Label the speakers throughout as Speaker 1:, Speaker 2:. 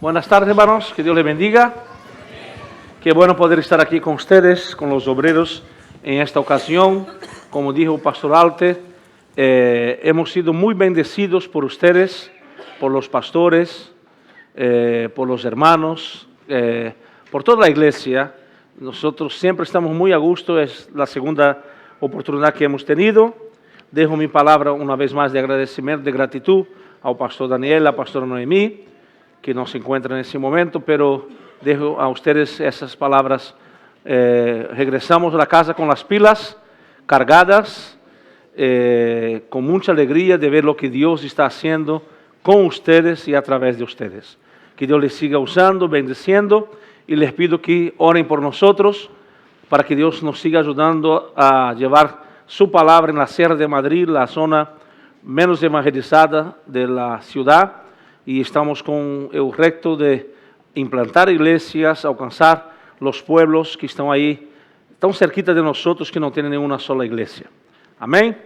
Speaker 1: Buenas tardes, hermanos, que Dios les bendiga. Qué bueno poder estar aquí con ustedes, con los obreros en esta ocasión. Como dijo el pastor Alte, hemos sido muy bendecidos por ustedes, por los pastores, por los hermanos, por toda la iglesia. Nosotros siempre estamos muy a gusto, es la segunda oportunidad que hemos tenido. Dejo mi palabra una vez más de agradecimiento, de gratitud al pastor Daniel, a la pastora Noemí, que no se encuentra en ese momento, pero dejo a ustedes esas palabras. Regresamos a la casa con las pilas cargadas, con mucha alegría de ver lo que Dios está haciendo con ustedes y a través de ustedes. Que Dios les siga usando, bendeciendo, y les pido que oren por nosotros, para que Dios nos siga ayudando a llevar su palabra en la Sierra de Madrid, la zona menos evangelizada de la ciudad, y estamos con el reto de implantar iglesias, alcanzar los pueblos que están ahí, tan cerquita de nosotros, que no tienen ninguna sola iglesia. Amén.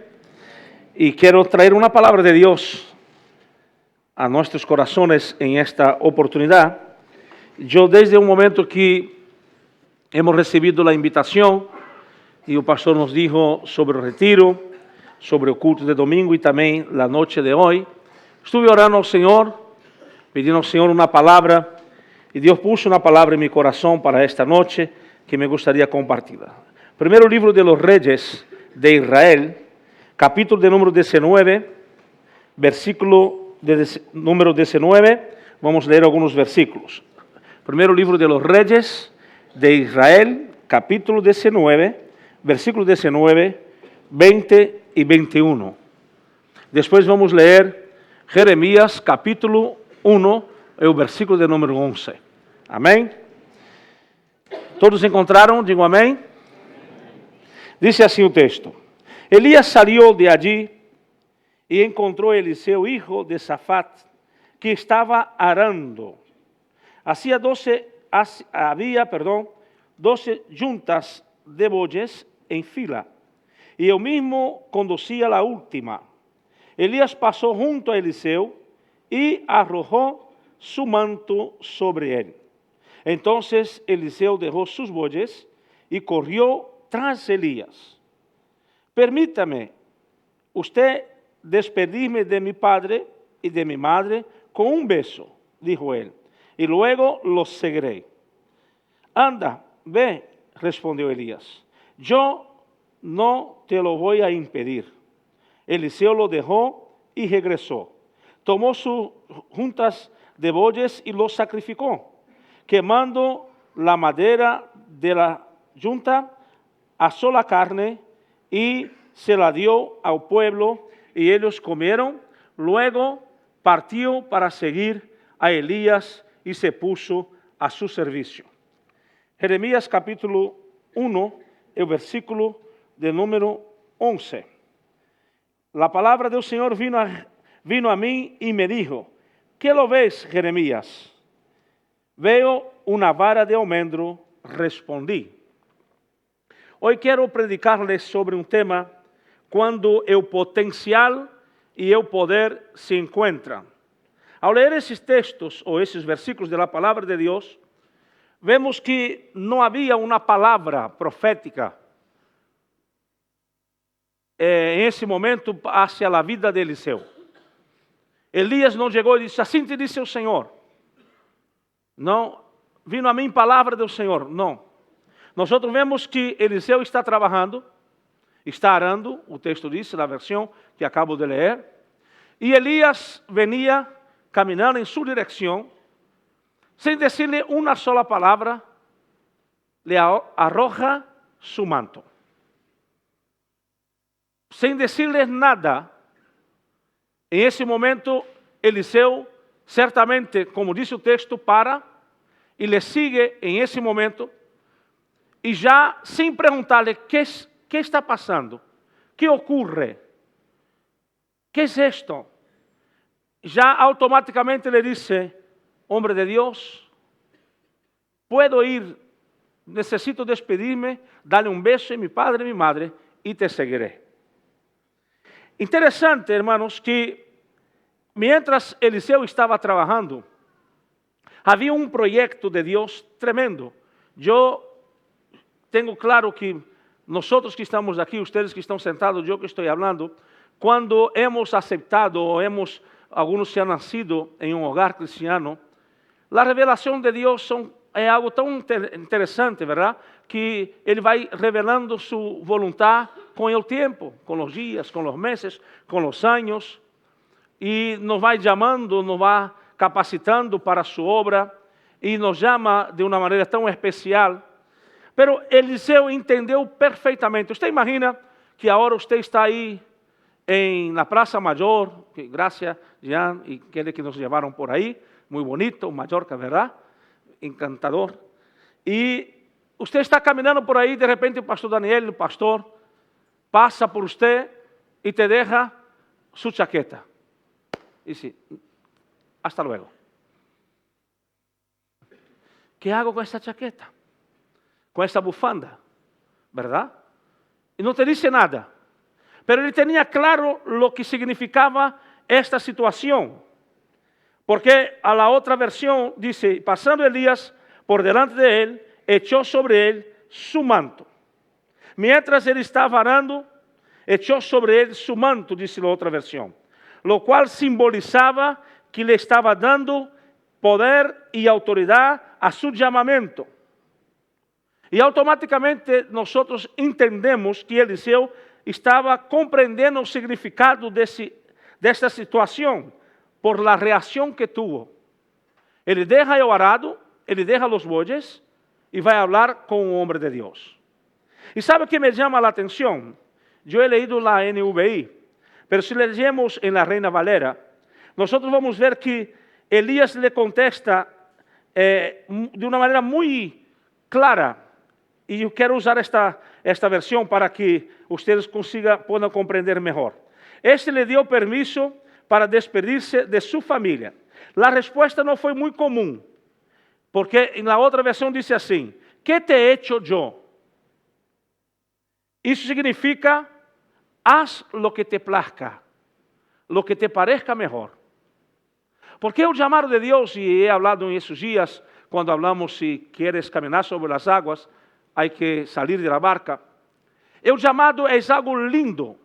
Speaker 1: Y quiero traer una palabra de Dios a nuestros corazones en esta oportunidad. Yo, desde un momento que hemos recibido la invitación y el pastor nos dijo sobre el retiro, sobre el culto de domingo y también la noche de hoy, estuve orando al Señor, pidiendo al Señor una palabra, y Dios puso una palabra en mi corazón para esta noche que me gustaría compartirla. Primero libro de los Reyes de Israel, capítulo de número 19, versículo de número 19, vamos a leer algunos versículos. Primero libro de los Reyes de Israel, capítulo 19, versículos 19, 20 y 21. Después vamos a leer Jeremías, capítulo 1, el versículo de número 11. Amén. ¿Todos encontraron? Digo amén. Dice así el texto. Elías salió de allí y encontró a Eliseo, hijo de Safat, que estaba arando. Había 12 yuntas de bueyes en fila, y él mismo conducía la última. Elías pasó junto a Eliseo y arrojó su manto sobre él. Entonces Eliseo dejó sus bueyes y corrió tras Elías. Permítame usted despedirme de mi padre y de mi madre con un beso, dijo él, y luego los seguiré. Anda, ve, respondió Elías, yo no te lo voy a impedir. Eliseo lo dejó y regresó. Tomó sus juntas de bueyes y los sacrificó, quemando la madera de la yunta, asó la carne y se la dio al pueblo, y ellos comieron. Luego partió para seguir a Elías y se puso a su servicio. Jeremías capítulo 1, el versículo de número 11. La palabra del Señor vino a mí y me dijo, ¿qué lo ves, Jeremías? Veo una vara de almendro, respondí. Hoy quiero predicarles sobre un tema, cuando el potencial y el poder se encuentran. Al leer esos textos o esos versículos de la palabra de Dios, vemos que no había una palabra profética en ese momento hacia la vida de Eliseo. Elías não chegou e disse, assim te disse o Senhor. Não, vino a mim palavra do Senhor. Não. Nós vemos que Eliseu está trabalhando, está arando, o texto diz, na versão que acabo de ler, e Elías venia caminhando em sua direção, sem dizer-lhe uma sola palavra, le arroja su manto. Sem dizer-lhes nada, em esse momento, Eliseu, certamente, como diz o texto, para e le sigue em esse momento, e já sem perguntar-lhe que está passando, que ocorre, que é isto, já automaticamente le disse, hombre de Deus, puedo ir, necesito despedir-me, dar-lhe um beijo a mi padre e mi madre e te seguiré. Interessante, hermanos, que mientras Eliseu estava trabalhando, Havia um projeto de Deus tremendo. Eu tenho claro que nós que estamos aqui, vocês que estão sentados, eu que estou falando, quando hemos aceitado ou alguns se han nascido em um hogar cristiano, a revelação de Deus é algo tão interessante, verdade? Que Ele vai revelando sua vontade com o tempo, com os dias, com os meses, com os anos, e nos vai chamando, nos vai capacitando para a sua obra, e nos chama de uma maneira tão especial. Pero Eliseu entendeu perfeitamente. Você imagina que agora você está aí na Praça Maior, que graças Jean e aquele que nos levaram por aí, muito bonito, Mallorca, verdade? Encantador. E você está caminhando por aí, de repente o pastor Daniel, o pastor, passa por você e te deixa sua chaqueta. E diz, hasta luego. ¿Qué hago con esta chaqueta? Con esta bufanda, ¿verdad? Y no te dice nada. Pero él tenía claro lo que significaba esta situación. Porque a la otra versión dice, pasando Elías por delante de él, echó sobre él su manto. Mientras él estaba orando, echó sobre él su manto, dice la otra versión. Lo cual simbolizaba que le estaba dando poder y autoridad a su llamamiento. E automaticamente nós entendemos que Eliseu estava compreendendo o significado dessa situação por la reação que tuvo. Ele deixa o arado, ele deixa os bois e vai falar com o homem de Deus. E sabe o que me chama a atenção? Eu he leído na NVI, mas se lemos em la Reina Valera, nós vamos ver que Elias le contesta de uma maneira muito clara. E eu quero usar esta versão para que vocês possam compreender melhor. Este lhe deu permiso para despedir-se de sua família. A resposta não foi muito comum, porque na outra versão diz assim: ¿Qué te he hecho yo? Isso significa, haz lo que te plazca, lo que te parezca melhor. Porque o chamado de Deus, e he hablado em esses dias, quando hablamos se queres caminhar sobre as águas, hay que salir de la barca. El llamado es algo lindo,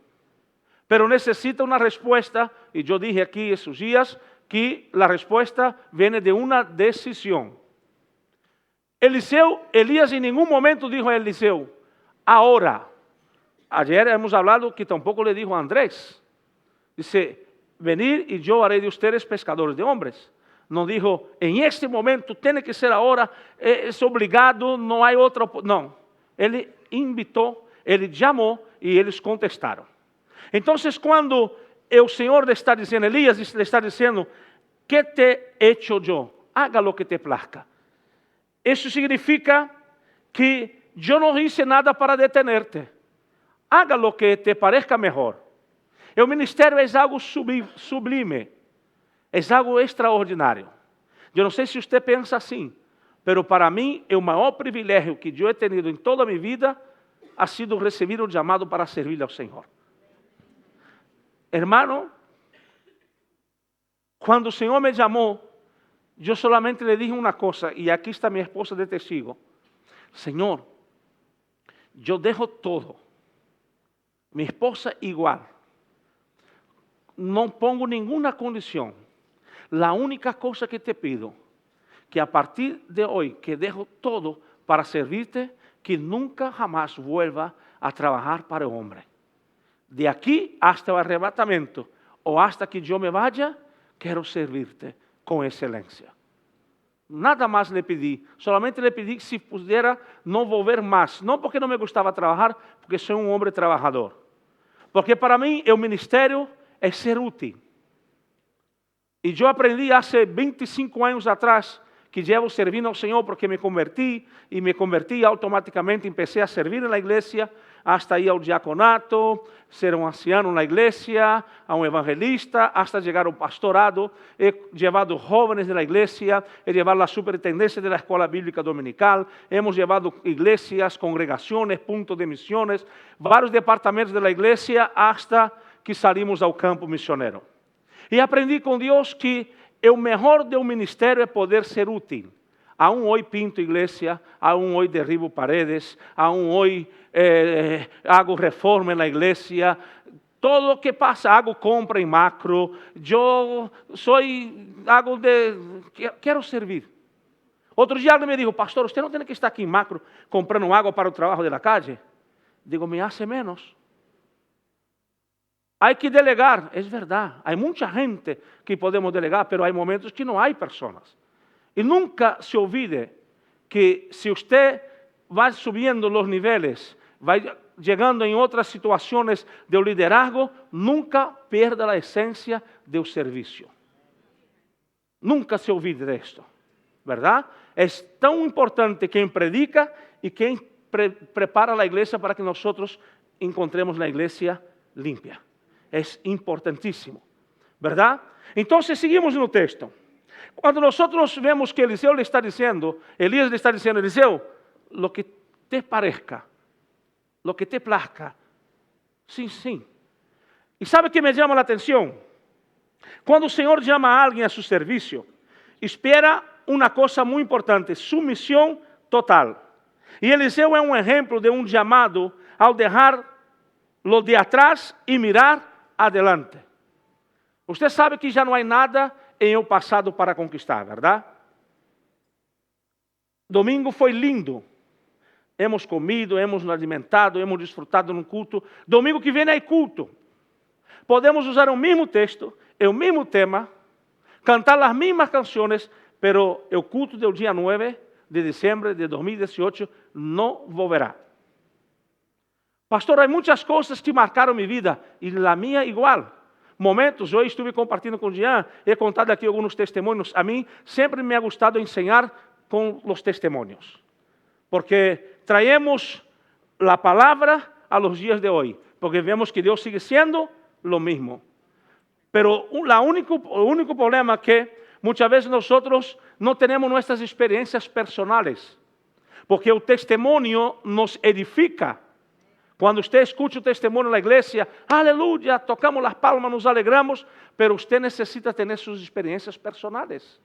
Speaker 1: pero necesita una respuesta, y yo dije aquí esos días que la respuesta viene de una decisión. Elías en ningún momento dijo a Eliseo, ahora. Ayer hemos hablado que tampoco le dijo a Andrés. Dice, venir y yo haré de ustedes pescadores de hombres. Não dijo, em este momento, tem que ser agora, é obrigado, não há outra. Não. Ele invitou, ele chamou e eles contestaram. Então, quando o Senhor le está dizendo, Elias le está dizendo, que te he hecho yo? Haga lo que te plazca. Isso significa que eu não hice nada para detenerte. Haga lo que te parezca melhor. O ministério é algo sublime. É algo extraordinário. Eu não sei se você pensa assim, mas para mim, o maior privilégio que eu he tenido em toda a minha vida ha sido receber o chamado para servir ao Senhor. Hermano, quando o Senhor me chamou, eu solamente le dije uma coisa, e aqui está minha esposa de testigo. Senhor, eu dejo todo. Minha esposa igual. Não pongo nenhuma condição. La única cosa que te pido, que a partir de hoy, que dejo todo para servirte, que nunca jamás vuelva a trabajar para el hombre. De aquí hasta el arrebatamiento, o hasta que yo me vaya, quiero servirte con excelencia. Nada más le pedí, solamente le pedí que si pudiera no volver más, no porque no me gustaba trabajar, porque soy un hombre trabajador. Porque para mí el ministerio es ser útil. E eu aprendi há 25 anos atrás que llevo servindo ao Senhor porque me converti e automaticamente comecei a servir na igreja, hasta ir ao diaconato, ser um anciano na igreja, a um evangelista, hasta chegar ao pastorado. He levado jovens da igreja, he levado a superintendência da escola bíblica dominical, hemos levado igrejas, congregações, pontos de missões, vários departamentos da igreja, hasta que salimos ao campo missionário. E aprendi com Deus que o mejor de un ministerio es poder ser útil. Aún hoy pinto iglesia, aún hoy derribo paredes, aún hoy hago reforma en la iglesia. Todo lo que pasa, hago compra en macro. Quiero servir. Otro día alguien me dijo, pastor, usted no tiene que estar aquí en macro comprando agua para el trabajo de la calle. Digo, me hace menos. Hay que delegar, es verdad. Hay mucha gente que podemos delegar, pero hay momentos que no hay personas. Y nunca se olvide que si usted va subiendo los niveles, va llegando en otras situaciones de liderazgo, nunca pierda la esencia del servicio. Nunca se olvide de esto, ¿verdad? Es tan importante quien predica y quien prepara la iglesia para que nosotros encontremos la iglesia limpia. Es importantísimo, ¿verdad? Entonces seguimos en el texto. Cuando nosotros vemos que Elías le está diciendo, Eliseo, lo que te parezca, lo que te plazca, sí. ¿Y sabe qué me llama la atención? Cuando el Señor llama a alguien a su servicio, espera una cosa muy importante, sumisión total. Y Eliseo es un ejemplo de un llamado al dejar lo de atrás y mirar adelante. Usted sabe que ya no hay nada en el pasado para conquistar, ¿verdad? Domingo foi lindo. Hemos comido, hemos nos alimentado, hemos disfrutado num culto. Domingo que vem é culto. Podemos usar o mesmo texto, o mesmo tema, cantar as mesmas canções, pero o culto do dia 9 de diciembre de 2018 não volverá. Pastor, há muitas coisas que marcaram minha vida, e a minha igual. Momentos, hoje estive compartilhando com o Jean, he contado aqui alguns testemunhos. A mim sempre me ha gustado ensinar com os testemunhos, porque traemos a palavra a los dias de hoje, porque vemos que Deus sigue sendo lo mismo. Pero o único problema é que muitas vezes nós não temos nossas experiências personais, porque o testemunho nos edifica. Quando você escuta o testemunho na igreja, aleluia, tocamos as palmas, nos alegramos, pero você necessita ter suas experiências personais.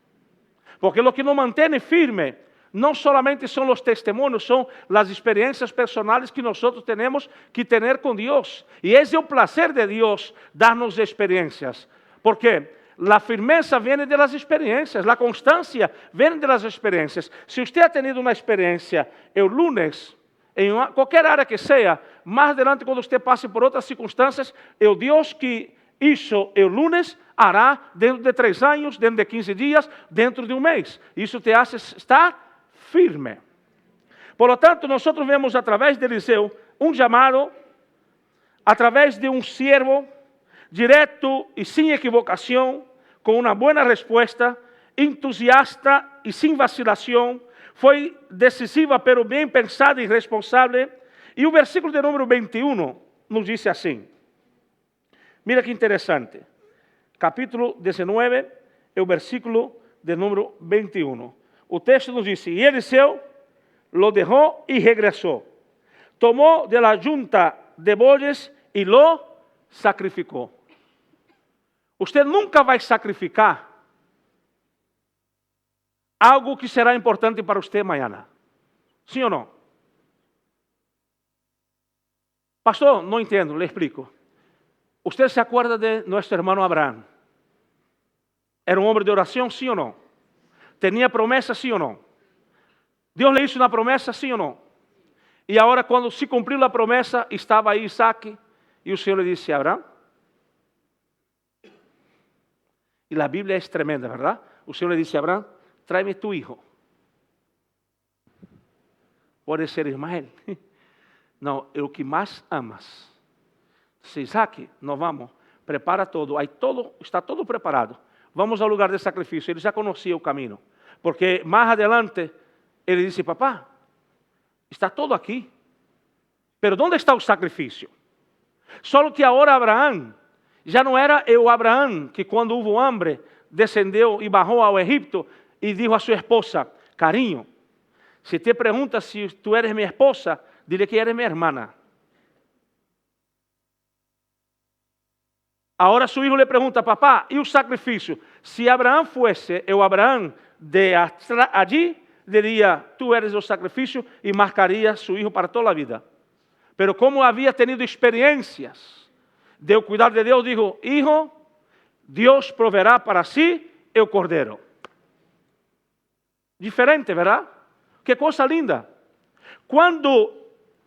Speaker 1: Porque o que nos mantém firme não solamente são os testemunhos, são as experiências personais que nós temos que ter com Deus. E esse é o prazer de Deus, dar-nos experiências. Porque a firmeza vem das experiências, a constância vem das experiências. Se você ha tenido uma experiência o lunes, em qualquer área que seja, mais adelante, quando você passe por outras circunstâncias, o Deus que hizo o lunes hará dentro de 3 anos, dentro de 15 dias, dentro de um mês. Isso te hace estar firme. Por lo tanto, nós vemos através de Eliseu chamado, através de siervo, direto e sem equivocação, com uma boa resposta, entusiasta e sem vacilação, foi decisiva, pero bem pensada e responsável. E o versículo de número 21 nos diz assim. Mira que interessante. Capítulo 19, o versículo de número 21. O texto nos diz, e Eliseu lo deixou e regressou. Tomou de la junta de bois e lo sacrificou. Você nunca vai sacrificar algo que será importante para você amanhã. Sim ou não? Pastor, não entendo, le explico. Você se acuerda de nosso irmão Abraão? Era um homem de oração, sim ou não? Tinha promessa, sim ou não? Deus lhe hizo uma promessa, sim ou não? E agora, quando se cumpriu a promessa, estava aí Isaac, e o Senhor lhe disse, Abraão, e a Bíblia é tremenda, verdade? O Senhor lhe disse, Abraão, tráeme tu hijo. Pode ser Ismael. Não, é o que mais amas. Se Isaac, nós vamos, prepara todo, está todo preparado. Vamos ao lugar de sacrifício. Ele já conhecia o caminho. Porque mais adelante, ele disse, papá, está todo aqui. Pero onde está o sacrifício? Só que agora Abraão, já não era o Abraão que quando houve hambre, descendeu e barrou ao Egipto e disse a sua esposa, carinho, se te pergunta se tu eres minha esposa, dile que eres minha irmã. Ahora su hijo le pregunta, papá, ¿y un sacrificio? Si Abraham fuese, o Abraham de allí, diría, tú eres el sacrificio y marcaría a su hijo para toda la vida. Pero como había tenido experiencias de cuidar de Dios, dijo, hijo, Dios proveerá para sí el cordero. Diferente, ¿verdad? Qué cosa linda. Cuando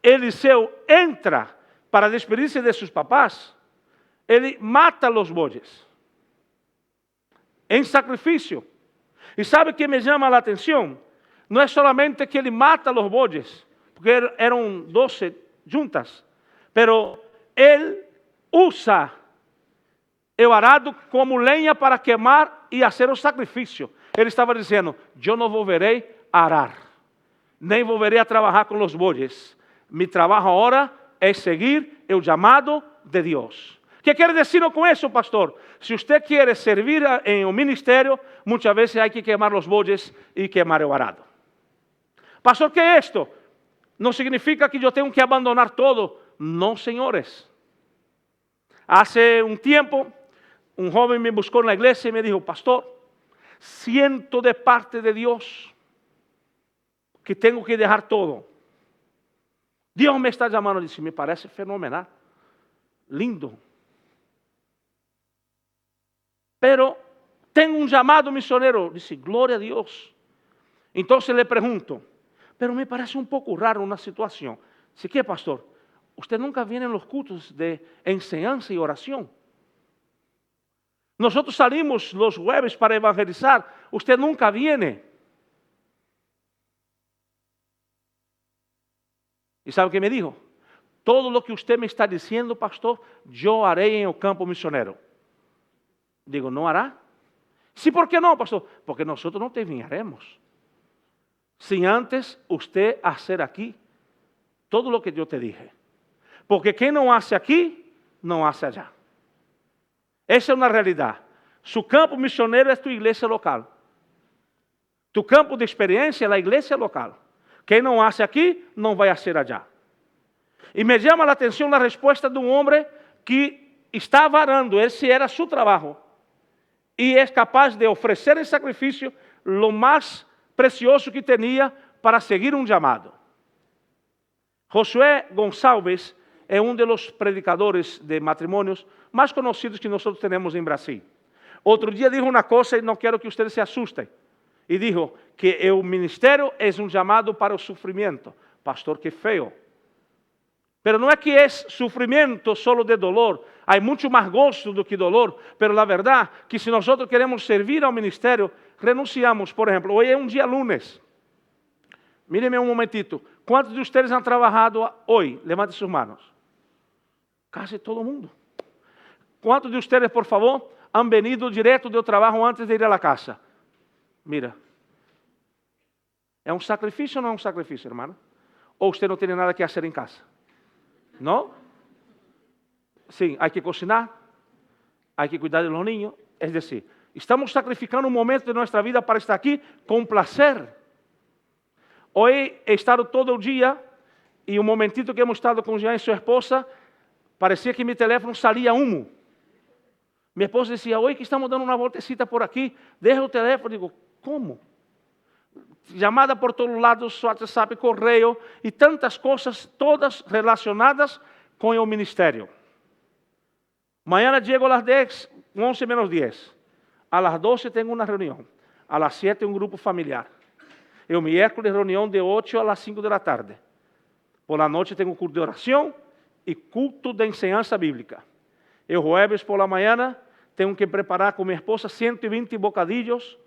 Speaker 1: Eliseo entra para despedirse de sus papás, él mata los bueyes en sacrificio. ¿Y sabe qué me llama la atención? No es solamente que él mata los bueyes, porque eran 12 juntas, pero él usa el arado como leña para quemar y hacer el sacrificio. Ele estava dizendo, eu não volverei a arar, nem volverei a trabalhar com os bueyes. Mi trabalho agora é seguir o chamado de Deus. ¿Qué quiere decir con eso, pastor? Si usted quiere servir en un ministerio, muchas veces hay que quemar los bueyes y quemar el arado. Pastor, ¿qué es esto? No significa que yo tengo que abandonar todo. No, señores. Hace un tiempo, un joven me buscó en la iglesia y me dijo, pastor, siento de parte de Dios que tengo que dejar todo. Dios me está llamando. Dice, me parece fenomenal, lindo. Pero tengo un llamado misionero. Dice, gloria a Dios. Entonces le pregunto, pero me parece un poco raro una situación. Dice, ¿qué, pastor? Usted nunca viene en los cultos de enseñanza y oración. Nosotros salimos los jueves para evangelizar. Usted nunca viene. ¿Y sabe qué me dijo? Todo lo que usted me está diciendo, pastor, yo haré en el campo misionero. Digo, ¿no hará? Sí, ¿por qué no, pastor? Porque nosotros no terminaremos sin antes usted hacer aquí todo lo que yo te dije. Porque quien no hace aquí, no hace allá. Esa es una realidad. Su campo misionero es tu iglesia local. Tu campo de experiencia es la iglesia local. Quien no hace aquí, no va a hacer allá. Y me llama la atención la respuesta de un hombre que estaba orando, ese era su trabajo. Y es capaz de ofrecer el sacrificio lo más precioso que tenía para seguir un llamado. Josué Gonçalves es uno de los predicadores de matrimonios más conocidos que nosotros tenemos en Brasil. Otro día dijo una cosa y no quiero que ustedes se asusten. Y dijo que el ministerio es un llamado para el sufrimiento. Pastor, qué feo. Pero no es que es sufrimiento solo de dolor. Hay mucho más gozo do que dolor. Pero la verdad que si nosotros queremos servir al ministerio, renunciamos. Por ejemplo, hoy es un día lunes. Mírenme un momentito. ¿Cuántos de ustedes han trabajado hoy? Levante sus manos. Casi todo el mundo. ¿Cuántos de ustedes, por favor, han venido directo del trabajo antes de ir a la casa? Mira. ¿Es un sacrificio o no es un sacrificio, hermano? ¿O usted no tiene nada que hacer en casa? ¿No? Sí, hay que cocinar, hay que cuidar de los niños. Es decir, estamos sacrificando un momento de nuestra vida para estar aquí con placer. Hoy he estado todo el día y un momentito que hemos estado con Jean y su esposa, parecía que mi teléfono salía humo. Mi esposa decía, hoy que estamos dando una voltecita por aquí, deja el teléfono. Digo, ¿cómo? Llamada por todos lados, WhatsApp, correo y tantas cosas, todas relacionadas con el ministerio. Mañana llego a las 10, 11 menos 10. A las 12 tengo una reunión. A las 7 un grupo familiar. El miércoles reunión de 8 a las 5 de la tarde. Por la noche tengo culto de oración y culto de enseñanza bíblica. El jueves por la mañana tengo que preparar con mi esposa 120 bocadillos,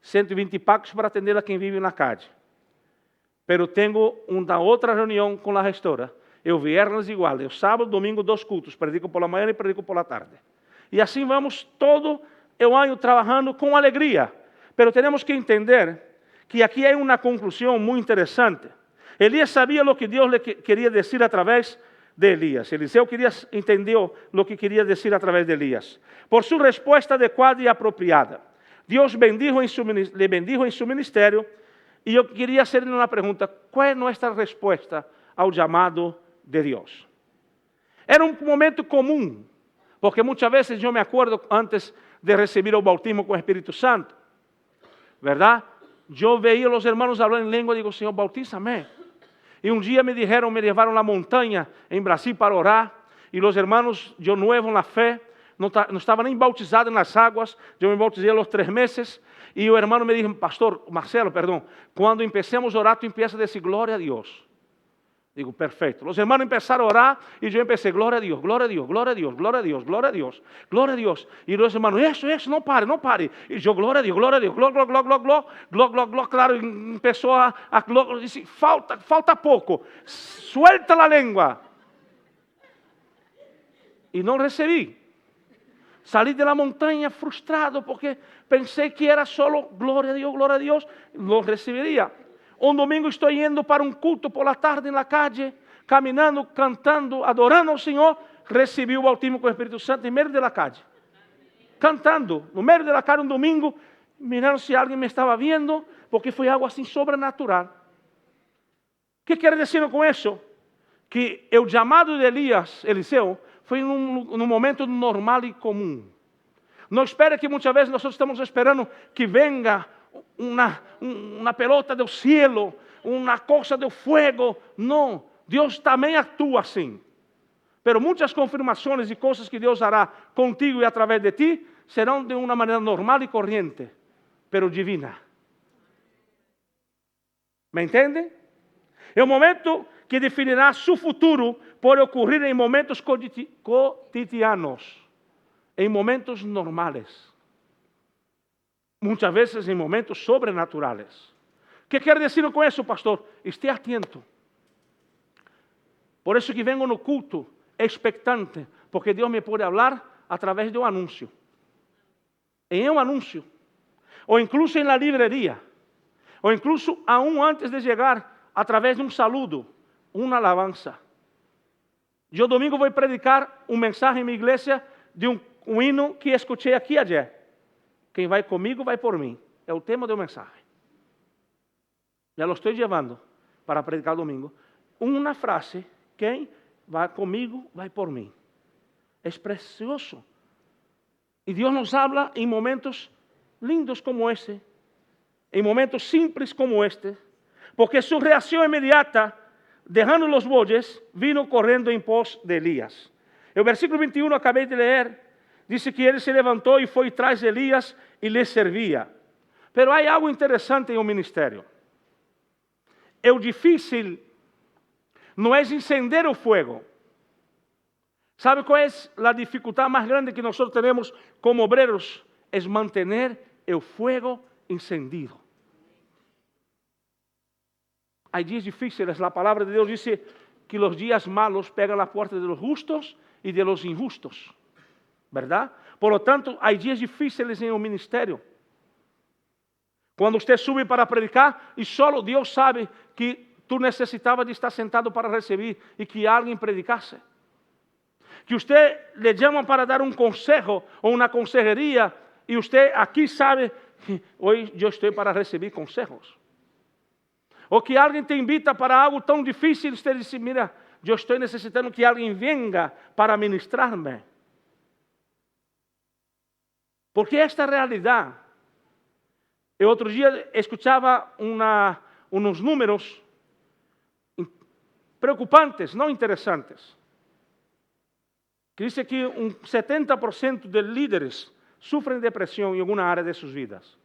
Speaker 1: 120 pacos para atender a quien vive en la calle. Pero tengo una otra reunión con la gestora. El viernes igual, el sábado, domingo, 2 cultos. Predico por la mañana y predico por la tarde. Y así vamos todo el año trabajando con alegría. Pero tenemos que entender que aquí hay una conclusión muy interesante. Elías sabía lo que Dios le quería decir a través de Elías. Eliseo entendió lo que quería decir a través de Elías. Por su respuesta adecuada y apropiada. Dios le bendijo en su ministerio. Y yo quería hacerle una pregunta. ¿Cuál es nuestra respuesta al llamado de Dios? Era un momento común Porque muchas veces yo me acuerdo antes de recibir el bautismo con el Espíritu Santo, ¿verdad? Yo veía a los hermanos hablar en lengua y digo, Señor, bautízame. Y un día me dijeron, me llevaron a la montaña en Brasil para orar. Y los hermanos, yo nuevo en la fe, no estaba ni bautizado en las aguas. Yo me bauticé a los 3 meses. Y el hermano me dijo, Pastor, Marcelo, perdón, cuando empecemos a orar, tú empiezas a decir, gloria a Dios. Digo, perfecto. Los hermanos empezaron a orar y yo empecé, gloria a Dios, gloria a Dios, gloria a Dios, gloria a Dios, gloria a Dios, gloria a Dios. Y los hermanos, eso, no pare, no pare. Y yo, gloria a Dios, gloria a Dios, gloria, claro, y empezó a dice, falta poco, suelta la lengua. Y no recibí. Salí de la montaña frustrado porque pensé que era solo gloria a Dios, lo recibiría. Un domingo estoy yendo para un culto por la tarde en la calle, caminando, cantando, adorando al Señor. Recibí el bautismo con el Espíritu Santo en medio de la calle. Cantando, en medio de la calle un domingo, mirando si alguien me estaba viendo, porque fue algo así sobrenatural. ¿Qué quiere decir con eso? Que el llamado de Eliseo, fue en un momento normal y común. No espere que muchas veces nosotros estamos esperando que venga una pelota del cielo, una cosa del fuego. No, Dios también actúa así. Pero muchas confirmaciones y cosas que Dios hará contigo y a través de ti serán de una manera normal y corriente, pero divina. ¿Me entiende? El momento que definirá su futuro puede ocurrir en momentos cotidianos, en momentos normales. Muchas veces en momentos sobrenaturales. ¿Qué quiere decir con eso, pastor? Esté atento. Por eso que vengo no culto expectante, porque Dios me puede hablar a través de un anuncio. En un anuncio, o incluso en la librería, o incluso aún antes de llegar, a través de un saludo, una alabanza. Yo domingo voy a predicar un mensaje en mi iglesia de un himno que escuché aquí ayer. Quem vai comigo, vai por mim. É o tema do mensaje. Já lo estou llevando para predicar domingo. Uma frase, quem vai comigo, vai por mim. É precioso. E Deus nos habla em momentos lindos como este, em momentos simples como este, porque sua reação imediata, deixando os bodes, vino correndo em pos de Elías. O versículo 21 acabei de ler. Dice que ele se levantou e foi tras Elias e lhe servia. Pero há algo interessante em um ministério. O difícil não é encender o fogo. ¿Sabe qual é a dificuldade mais grande que nós temos como obreros? É manter o fogo encendido. Há dias difíceis, a palavra de Deus diz que os dias malos pegam a porta de los justos e de los injustos. ¿Verdad? Por lo tanto, hay días difíciles en el ministerio. Cuando usted sube para predicar y solo Dios sabe que tú necesitabas de estar sentado para recibir y que alguien predicase. Que usted le llama para dar un consejo o una consejería y usted aquí sabe que hoy yo estoy para recibir consejos. O que alguien te invita para algo tan difícil y usted dice, mira, yo estoy necesitando que alguien venga para ministrarme. Porque esta realidade, eu outro dia escutava uns números preocupantes, não interessantes, que diz que 70% de líderes sofrem depressão em alguma área de suas vidas.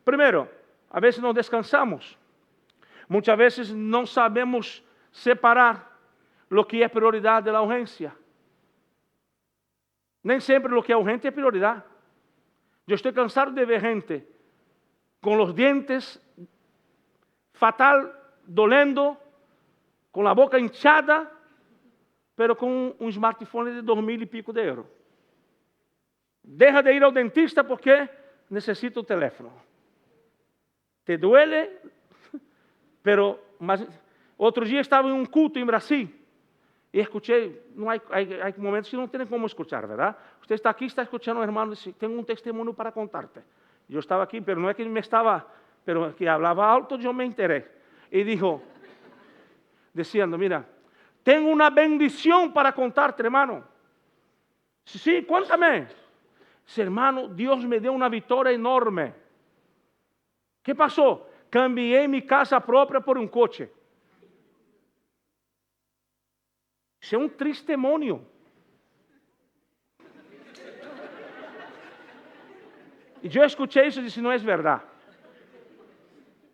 Speaker 1: Primeiro, a vezes não descansamos, muitas vezes não sabemos separar o que é prioridade da urgência. Nem sempre o que é urgente é prioridade. Eu estou cansado de ver gente com os dentes fatal, dolendo, com a boca inchada, pero com um smartphone de 2.000 e pico de euros. Deja de ir ao dentista porque necessita o teléfono. Te duele, mas outro dia estava em um culto em Brasil. E escutei, há momentos que não tem como escutar, verdade? Você está aqui, está escutando um irmão e diz, tenho um testemunho para contarte. Eu estava aqui, mas não é que me estava, pero que falava alto, eu me enterei. E dijo, dizendo, mira, tenho uma bendição para contarte, hermano. Sí, cuéntame. Dice, hermano, Dios me dio una victoria enorme. ¿Qué pasó? Cambié mi casa propia por un coche. Isso é um testemunho. E eu escutei isso e disse, não é verdade.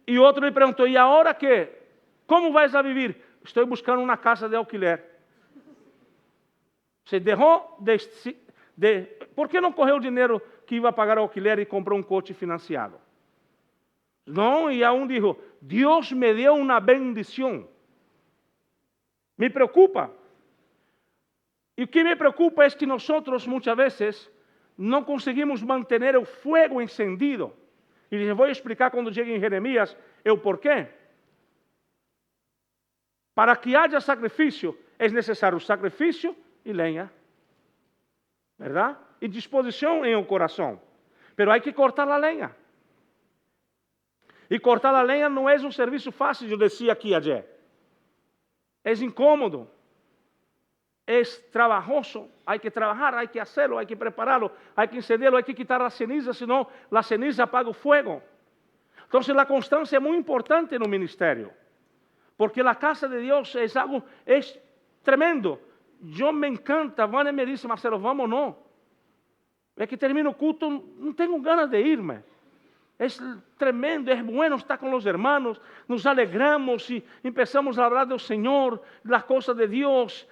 Speaker 1: E outro me perguntou, e agora que? Como vais a viver? Estou buscando uma casa de alquiler. Você deixou por que não correu o dinheiro que ia pagar o alquiler e comprou um coche financiado? Não, e um disse, Deus me deu uma bendição. Me preocupa. E o que me preocupa é que nós, muitas vezes, não conseguimos manter o fogo encendido. E les vou explicar quando chegue em Jeremias o porquê. Para que haja sacrifício, é necessário sacrifício e lenha. ¿Verdad? E disposição em o coração. Pero há que cortar a lenha. E cortar a lenha não é um serviço fácil, eu dizia aqui ayer. É incômodo. É trabajoso. Há que trabalhar, há que hacerlo, há que prepararlo, há que encenderlo, há que quitar a ceniza, senão a ceniza apaga o fogo. Então, a constância é muito importante no ministério. Porque a casa de Deus é algo tremendo. Eu me encanta. Vânia me disse, Marcelo, vamos ou não? É que termino o culto, não tenho ganas de irme. É tremendo, é bueno estar com os hermanos, nos alegramos e começamos a falar do Senhor, das coisas de Deus,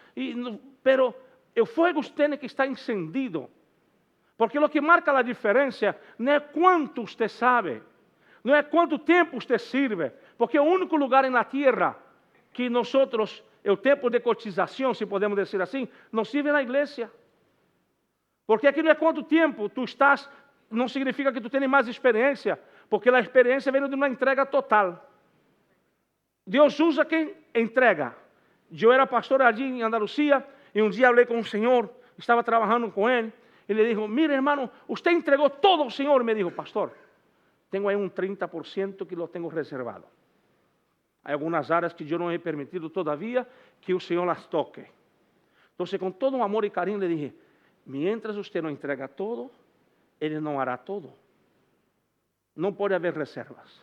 Speaker 1: pero o fogo tem que estar encendido. Porque o que marca a diferença não é quanto você sabe, não é quanto tempo você sirve, porque o único lugar na terra que nós, o tempo de cotização, se podemos dizer assim, nos sirve na igreja. Porque aqui não é quanto tempo tu estás, não significa que tu tens mais experiência, porque a experiência vem de uma entrega total. Deus usa quem entrega. Eu era pastor ali em Andalucía, e um dia falei com o Senhor, estava trabalhando com ele, e ele disse, mira hermano, você entregou todo ao Senhor. Me dijo, pastor, tenho aí 30% que lo tenho reservado. Há algumas áreas que eu não he permitido todavia que o Senhor las toque. Então, com todo amor e carinho, le dije, mientras você não entrega todo, Ele não hará todo. Não pode haver reservas.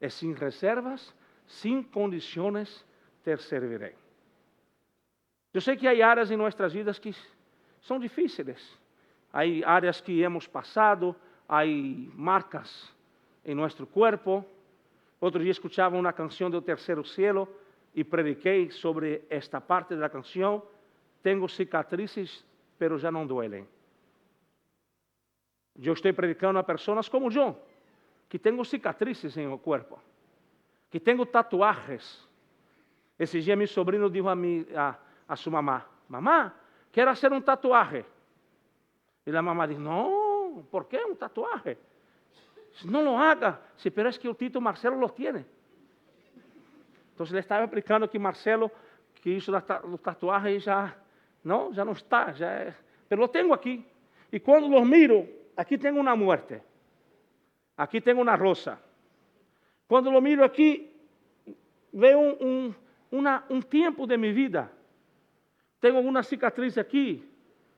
Speaker 1: E sem reservas, sem condições, te servirei. Eu sei que há áreas em nossas vidas que são difíceis. Há áreas que hemos passado, há marcas em nosso corpo. Outro dia escutava uma canção do Terceiro Cielo e prediquei sobre esta parte da canção. Tenho cicatrizes, pero já não duelen. Eu estou predicando a pessoas como eu, que tenho cicatrizes em o corpo, que tenho tatuajes. Esse dia meu sobrinho disse a sua mamá, mamá, quero fazer um tatuaje. E a mamá disse, não, ¿por qué um tatuaje? Não lo haga, si, pero es que o Tito Marcelo los tiene. Então ele estava explicando que Marcelo, que hizo os tatuajes já não está, pero lo tenho aqui. E quando los miro, aqui tenho uma muerte, aqui tenho uma rosa. Quando lo miro aqui, vejo um tempo de minha vida. Tenho uma cicatriz aqui,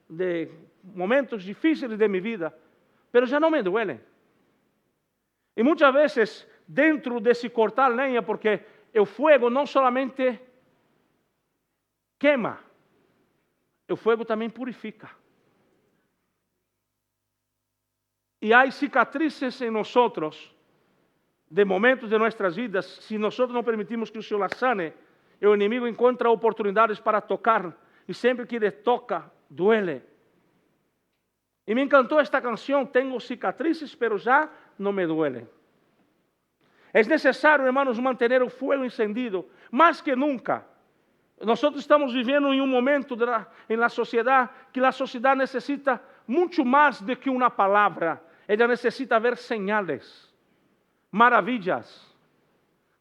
Speaker 1: de momentos difíceis de minha vida, pero já não me duelen. E muitas vezes, dentro desse cortar lenha, porque o fogo não solamente queima, o fogo também purifica. E há cicatrizes em nós, de momentos de nossas vidas, se nós não permitimos que o Senhor las sane, o inimigo encontra oportunidades para tocar, e sempre que ele toca, duele. E me encantou esta canção, tenho cicatrizes, pero já não me duelen. É necessário, hermanos, manter o fogo encendido, mais que nunca. Nós estamos vivendo em um momento na sociedade que a sociedade necessita muito mais do que uma palavra. Ela necessita ver señales, maravilhas.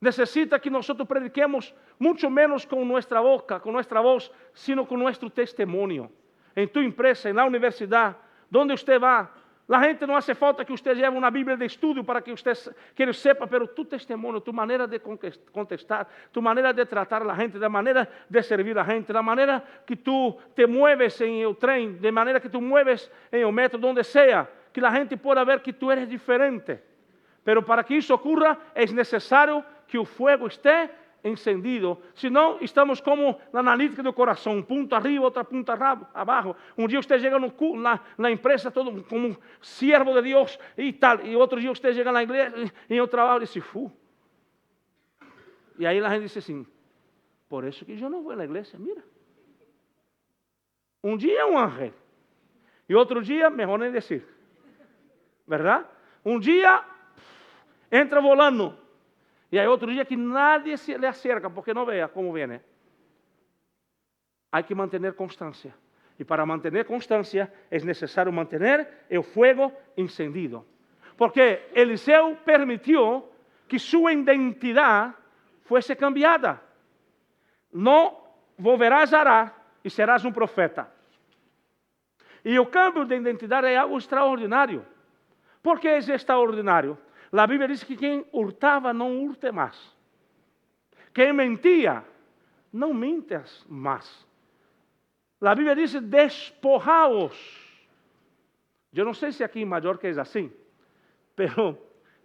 Speaker 1: Necessita que nós prediquemos muito menos com nossa boca, com nossa voz, sino com nosso testemunho. Em tu empresa, na universidade, onde você vai, La gente no hace falta que usted lleve una Biblia de estudio para que usted sepa, pero tu testimonio, tu manera de contestar, tu manera de tratar a la gente, la manera de servir a la gente, la manera que tú te mueves en el tren, de manera que tú mueves en el metro, donde sea, que la gente pueda ver que tú eres diferente. Pero para que eso ocurra es necesario que el fuego esté encendido. Senão, estamos como na analítica do coração, um ponto arriba, outra ponta abaixo. Um dia você chega na empresa todo como um siervo de Deus e tal, e outro dia você chega na igreja, em outro trabalho e diz, fu. E aí a gente diz assim, por isso que eu não vou na igreja, mira. Um dia é um anjo, e outro dia, melhor nem dizer. Verdade? Um dia entra volando. E aí outro dia que nadie se le acerca, porque não vea como vem. Há que manter constância. E para manter constância é necessário manter o fogo encendido. Porque Eliseu permitiu que sua identidade fosse cambiada. Não volverás a arar e serás um profeta. E o cambio de identidade é algo extraordinário. Por que é extraordinário? A Bíblia diz que quem hurtava não hurte mais. Quem mentia, não mintas mais. A Bíblia diz despojaos. Eu não sei se aqui em Mallorca é assim, pero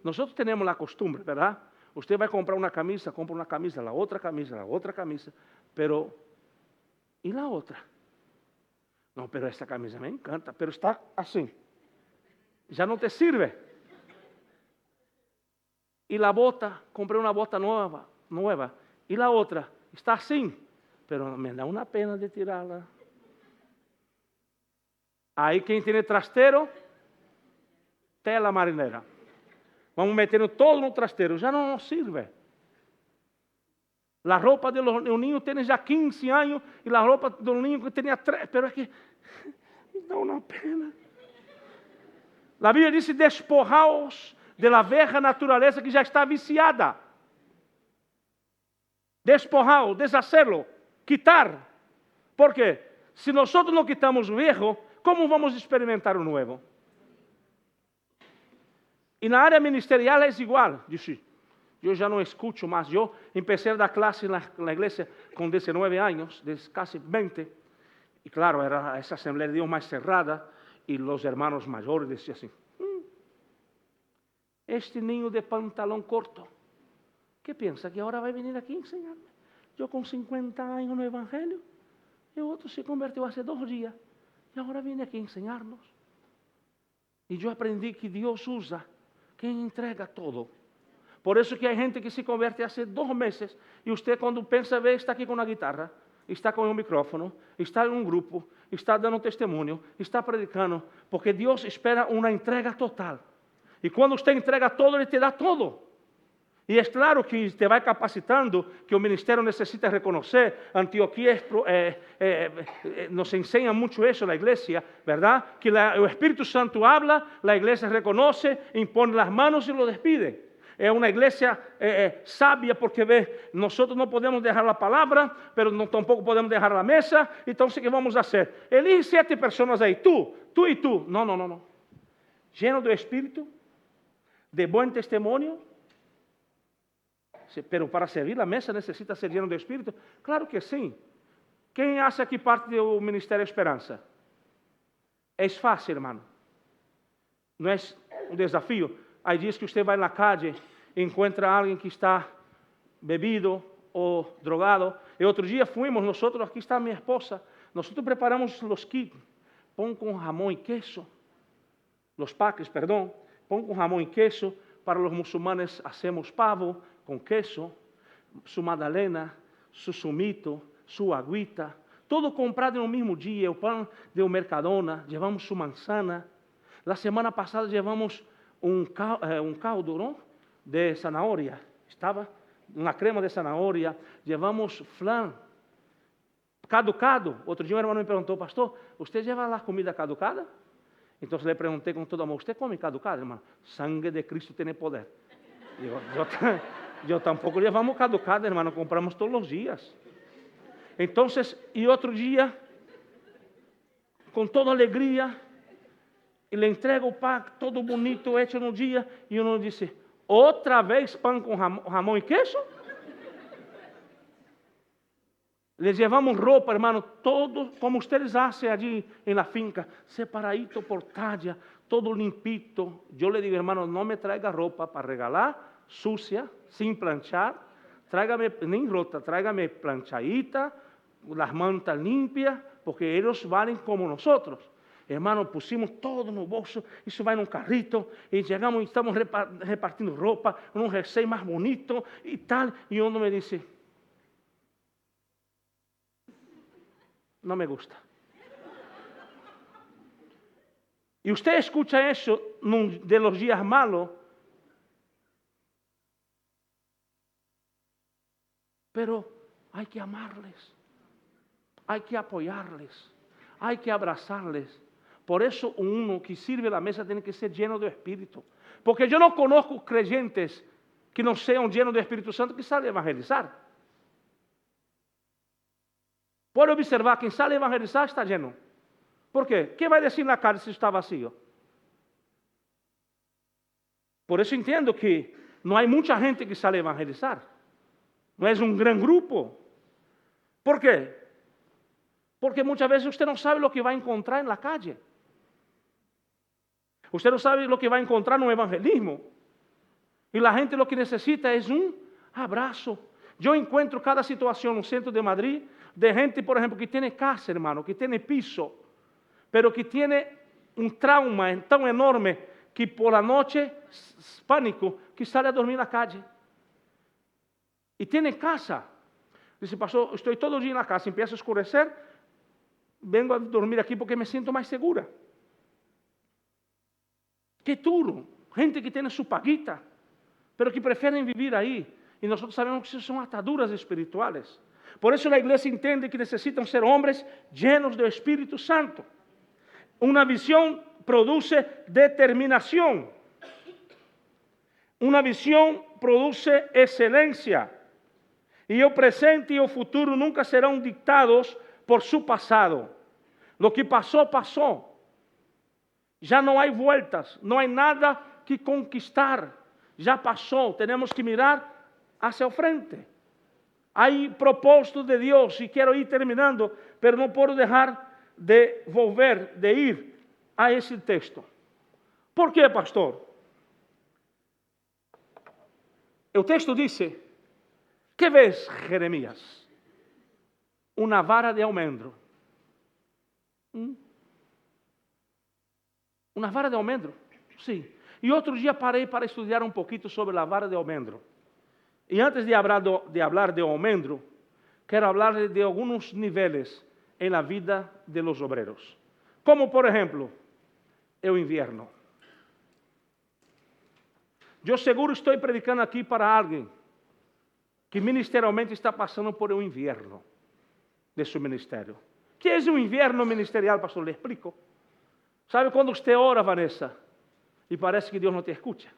Speaker 1: nós temos a costumbre, ¿verdad? Você vai comprar uma camisa, compra uma camisa, a outra camisa, pero e a outra? Não, pero esta camisa me encanta, pero está assim. Já não te sirve. E a bota, comprei uma bota nova, e a outra está assim, pero me dá uma pena de tirá-la. Aí quem tem trasteiro, tela marinera. Vamos metendo todo no trasteiro, já não sirve. A roupa do niño tem já 15 anos, e a roupa do niño que tinha 3, pero é que me dá uma pena. A Bíblia diz, despojaos de la vieja naturaleza que já está viciada. Despojar, deshacerlo, quitar. ¿Por quê? Se nós não quitamos o viejo, como vamos experimentar o novo? E na área ministerial é igual. Eu já não escuto mais. Eu comecei a dar classe na igreja com 19 anos, quase 20. E claro, era essa Assembleia de Deus mais cerrada, e os hermanos maiores diziam assim, este niño de pantalão corto, que pensa que agora vai vir aqui ensinar-me? Eu com 50 anos no Evangelho, e o outro se converteu há 2 dias, e agora vem aqui ensinar-nos. E eu aprendi que Deus usa quem entrega todo. Por isso que há gente que se converte há 2 meses, e você quando pensa ver, está aqui com a guitarra, está com o micrófono, está em um grupo, está dando testemunho, está predicando, porque Deus espera uma entrega total. E quando você entrega todo, Ele te dá todo. E é claro que te vai capacitando, que o ministério necessita reconhecer. Antioquia nos ensina muito isso na igreja, verdade? Que o Espírito Santo habla, a igreja reconhece, impõe as mãos e lo despide. É uma igreja sábia, porque nós não podemos deixar a palavra, mas tampouco podemos deixar a mesa. Então, o que vamos fazer? Elige 7 pessoas aí, tu e tu. Não. Lleno do Espírito, de bom testemunho, pero para servir a mesa necessita ser lleno do Espírito? Claro que sim. Quem acha que parte do Ministério Esperança? É fácil, irmão. Não é um desafio. Há dias que você vai na calle e encontra alguém que está bebido ou drogado. E outro dia fuimos, aqui está minha esposa, nós preparamos os kits, pão com jamón e queso, os paques, perdão, pão com jamón e queso. Para os muçulmanes hacemos pavo com queso, sua magdalena, seu sumito, sua aguita, todo comprado no mesmo dia. O pão de Mercadona, levamos sua manzana. La semana passada levamos um caldo, não? De zanahoria. Estava uma crema de zanahoria. Levamos flan caducado. Outro dia um irmão me perguntou, pastor, você leva a comida caducada? Então le perguntei com todo amor, ¿usted come caducado, irmão? Sangue de Cristo tem poder. Eu tampouco levamos caducado, irmão, compramos todos os dias. Então, e outro dia, com toda alegria, e le entrega o pão todo bonito, hecho no dia, e uno dice, outra vez pão com jamón e queijo? Les llevamos roupa, hermano, todo como ustedes hacen allí en la finca, separadito por talla, todo limpito. Yo le digo, hermano, no me traiga ropa para regalar, sucia, sin planchar. Tráigame, ni rota, tráigame planchadita, las mantas limpias, porque ellos valen como nosotros. Hermano, pusimos todo no bolso, isso vai num carrito, e chegamos e estamos repartindo roupa, num recém mais bonito e tal. E uno me disse, no me gusta. Y usted escucha eso de los días malos, pero hay que amarles, hay que apoyarles, hay que abrazarles. Por eso uno que sirve la mesa tiene que ser lleno de Espíritu. Porque yo no conozco creyentes que no sean llenos de Espíritu Santo que salen a evangelizar. Puede observar, quien sale a evangelizar está lleno. ¿Por qué? ¿Qué va a decir en la calle si está vacío? Por eso entiendo que no hay mucha gente que sale a evangelizar. No es un gran grupo. ¿Por qué? Porque muchas veces usted no sabe lo que va a encontrar en la calle. Usted no sabe lo que va a encontrar en un evangelismo. Y la gente lo que necesita es un abrazo. Yo encuentro cada situación en el centro de Madrid de gente, por ejemplo, que tiene casa, hermano, que tiene piso, pero que tiene un trauma tan enorme que por la noche, pánico, que sale a dormir en la calle. Y tiene casa. Dice, pastor, estoy todo el día en la casa, empieza a oscurecer, vengo a dormir aquí porque me siento más segura. Qué duro. Gente que tiene su paguita, pero que prefieren vivir ahí. Y nosotros sabemos que eso son ataduras espirituales. Por eso la iglesia entiende que necesitan ser hombres llenos del Espíritu Santo. Una visión produce determinación. Una visión produce excelencia. Y el presente y el futuro nunca serán dictados por su pasado. Lo que pasó, pasó. Ya no hay vueltas, no hay nada que conquistar. Ya pasó, tenemos que mirar hacia el frente. Hay propósito de Dios y quiero ir terminando, pero no puedo dejar de volver, de ir a ese texto. ¿Por qué, pastor? El texto dice, ¿qué ves, Jeremías? Una vara de almendro. Una vara de almendro, sí. Y otro día paré para estudiar un poquito sobre la vara de almendro. Y antes de hablar de almendro, quiero hablar de algunos niveles en la vida de los obreros. Como por ejemplo, el invierno. Yo seguro estoy predicando aquí para alguien que ministerialmente está pasando por el invierno de su ministerio. ¿Qué es un invierno ministerial, pastor? Le explico. ¿Sabe cuando usted ora, Vanessa, y parece que Dios no te escucha?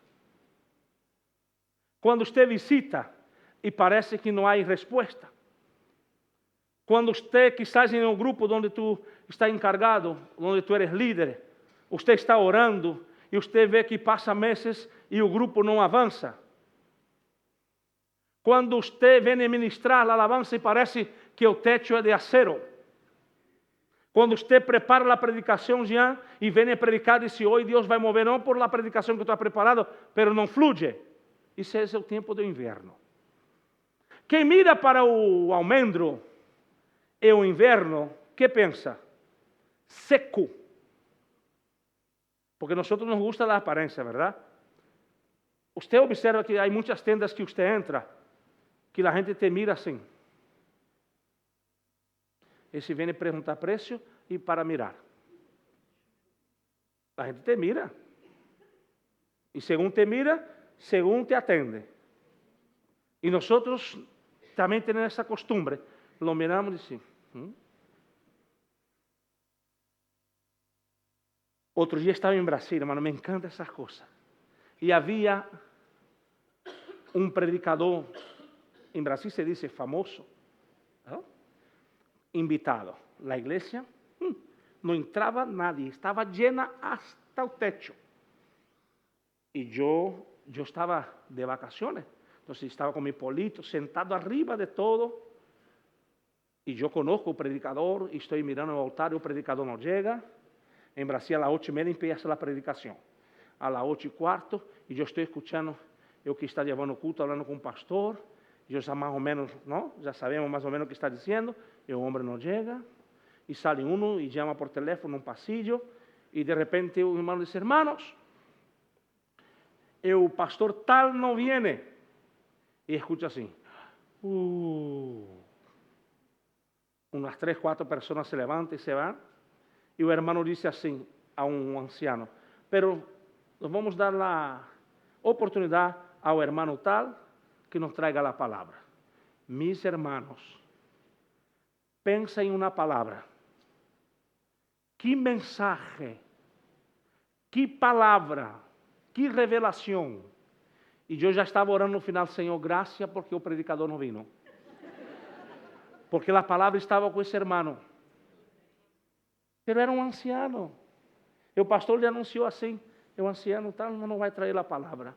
Speaker 1: Cuando usted visita y parece que no hay respuesta. Cuando usted quizás en un grupo donde tú estás encargado, donde tú eres líder, usted está orando y usted ve que pasa meses y el grupo no avanza. Cuando usted viene a ministrar la alabanza y parece que el techo es de acero. Cuando usted prepara la predicación ya y viene a predicar y dice, hoy Dios va a mover no por la predicación que tú has preparado, pero no fluye. Ese es el tiempo de invierno. Quem mira para o almendro e o inverno, ¿qué piensa? Seco. Porque a nosotros nos gusta la apariencia, ¿verdad? Usted observa que hay muchas tiendas que usted entra, que la gente te mira así. Esse vem perguntar preço e para mirar. A gente te mira. E segundo te mira, segundo te atende. E nós também temos essa costumbre. Lo miramos e assim. Outro dia estava em Brasília, mano, me encanta essas coisas. E havia um predicador, em Brasil se diz famoso, ¿no? Invitado. La iglesia não entrava nadie, estava llena hasta o techo. E eu estava de vacaciones, então estava com meu polito sentado arriba de todo, e eu conozco o predicador, e estou mirando o altar, e o predicador não chega. Em Brasil, às 8:30 empieza a predicação. Às 8:15, e eu estou escutando o que está levando o culto, falando com o pastor. Eu já mais ou menos, não? Já sabemos mais ou menos o que está dizendo. E o homem não chega. E sale um e chama por teléfono no pasillo. E de repente o irmão diz: hermanos, o pastor tal não viene. E escuta assim: umas 3, 4 pessoas se levantam e se vão. E o hermano disse assim a um anciano: pero nós vamos dar a oportunidade ao hermano tal que nos traiga a palavra. Mis hermanos, pensa em uma palavra. Que mensagem, que palavra, que revelação. E eu já estava orando no final: Senhor, graças porque o predicador não vino. Porque a palavra estava com esse hermano. Ele era um anciano. E o pastor lhe anunciou assim: o anciano tal não vai trazer a palavra.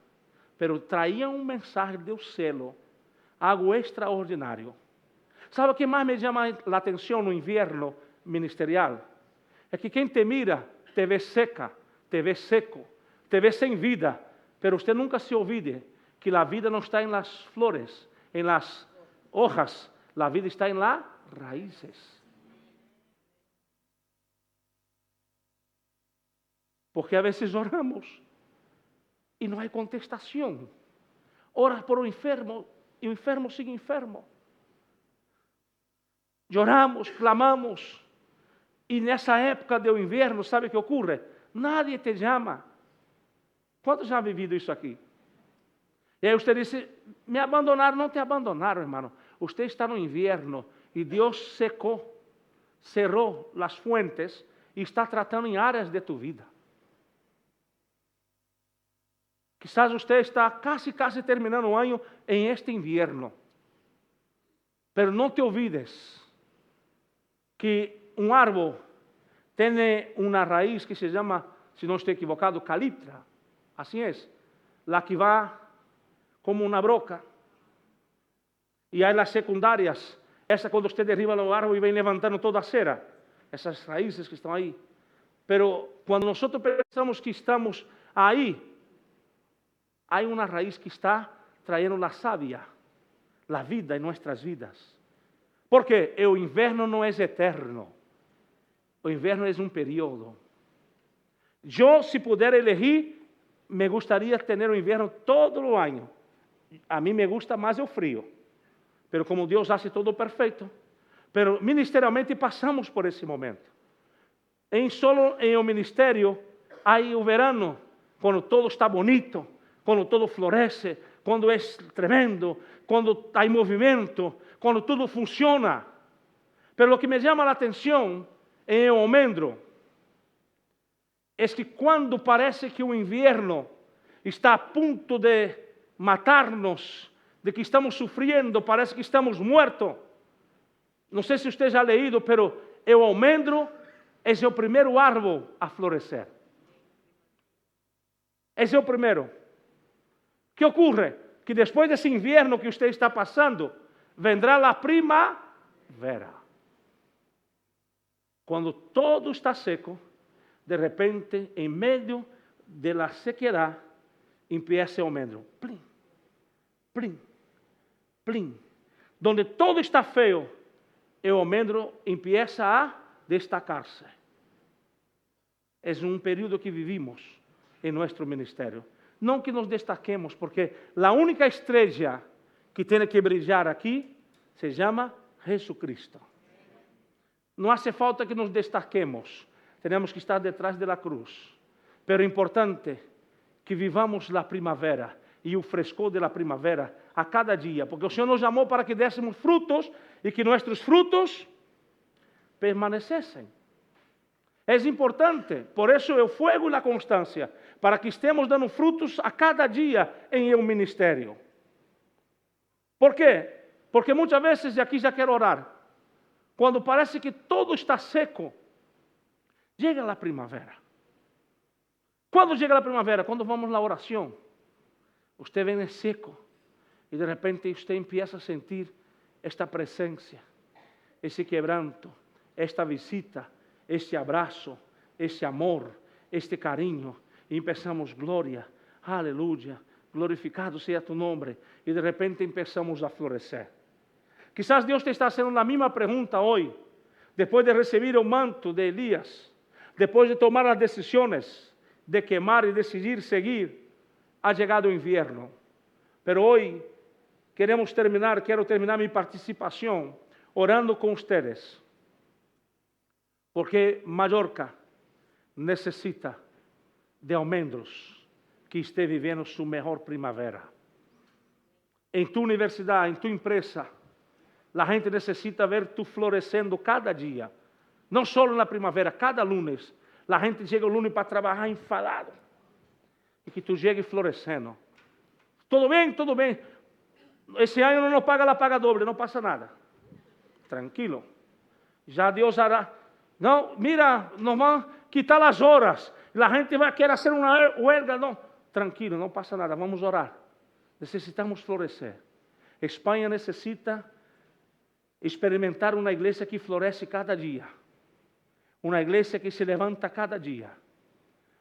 Speaker 1: Pero traía um mensagem do céu, algo extraordinário. ¿Sabe o que mais me chama a atenção no inverno ministerial? É que quem te mira te vê seca, te vê seco, te vê sem vida. Pero usted nunca se olvide que a vida não está em las flores, em las hojas. A vida está em las raíces. Porque a vezes oramos e não há contestação. Oras por um enfermo e o enfermo sigue enfermo. Lloramos, clamamos. E nessa época do inverno, sabe o que ocorre? Nadie te chama. Quantos já han vivido isso aqui? E aí você disse: me abandonaram. Não te abandonaram, irmão. Você está no inverno e Deus secou, cerrou as fuentes e está tratando em áreas de tu vida. Quizás você está casi terminando o ano em este inverno. Pero não te olvides que um árbol tem uma raiz que se chama, se não estou equivocado, caliptra. Assim é. La que vai como uma broca. E há as secundárias. Essa quando você derriba o árbol e vem levantando toda a cera. Essas raízes que estão aí. Pero quando nós pensamos que estamos aí, há uma raiz que está trayendo a savia, a vida em nossas vidas. Porque o inverno não é eterno. O inverno é um período. Eu, se puder elegir, me gostaria de ter o inverno todo o ano. A mim me gusta mais o frio. Pero como Deus hace todo perfeito. Pero ministerialmente passamos por esse momento. Solo em o ministério, há o verano, quando todo está bonito, quando todo floresce, quando é tremendo, quando há movimento, quando tudo funciona. Pero o que me chama a atenção em o momento é que quando parece que o inverno está a ponto de matar-nos, de que estamos sofrendo, parece que estamos mortos. Não sei se você já ha leído, pero o almendro é o primeiro árvore a florescer. Esse é o primeiro. O que ocorre? Que depois desse inverno que você está passando, vendrá a primavera. Quando todo está seco, de repente, em meio da sequidade, empieza o almendro. Plim, plim, plim. Donde todo está feio, o almendro empieza a destacar-se. É um período que vivimos em nosso ministério. Não que nos destaquemos, porque a única estrela que tem que brilhar aqui se chama Jesucristo. Não hace falta que nos destaquemos, temos que estar detrás da cruz. Pero é importante que vivamos a primavera e o frescor da primavera a cada dia, porque o Senhor nos chamou para que dessemos frutos e que nossos frutos permanecessem. É importante, por isso o fogo e a constância, para que estemos dando frutos a cada dia em um ministério. Por quê? Porque muitas vezes, e aqui já quero orar, quando parece que todo está seco, Llega la primavera. ¿Cuándo llega la primavera? Cuando vamos a la oración. Usted viene seco y de repente usted empieza a sentir esta presencia, ese quebranto, esta visita, este abrazo, ese amor, este cariño. Y empezamos, gloria, aleluya, glorificado sea tu nombre. Y de repente empezamos a florecer. Quizás Dios te está haciendo la misma pregunta hoy, después de recibir el manto de Elías, después de tomar las decisiones de quemar y decidir seguir. Ha llegado el invierno, pero hoy quiero terminar mi participación orando con ustedes, porque Mallorca necesita de almendros que esté viviendo su mejor primavera. En tu universidad, en tu empresa, la gente necesita ver tú floreciendo cada día, no solo en la primavera, cada lunes. La gente llega el lunes para trabajar enfadado. Y que tú llegues florecendo. Todo bien, todo bien. Ese año no nos paga la paga doble, no pasa nada. Tranquilo. Ya Dios hará. No, mira, nos van a quitar las horas. La gente va a querer hacer una huelga. No, tranquilo, no pasa nada. Vamos a orar. Necesitamos florecer. España necesita experimentar una iglesia que florece cada día. Una iglesia que se levanta cada día.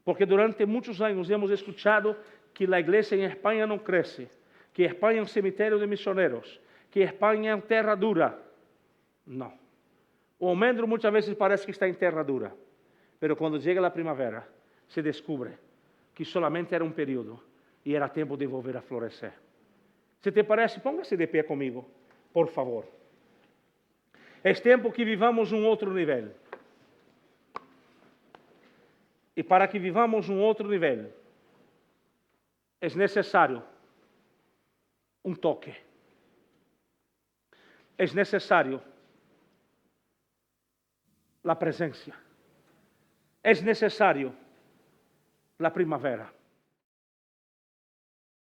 Speaker 1: Porque durante muchos años hemos escuchado que la iglesia en España no crece, que España es un cementerio de misioneros, que España es tierra dura. No. O almendro muchas veces parece que está en tierra dura, pero cuando llega la primavera se descubre que solamente era un periodo y era tiempo de volver a florecer. Si te parece, póngase de pie conmigo, por favor. Es tiempo que vivamos un otro nivel. Y para que vivamos un otro nivel, es necesario un toque. Es necesario la presencia. Es necesario la primavera.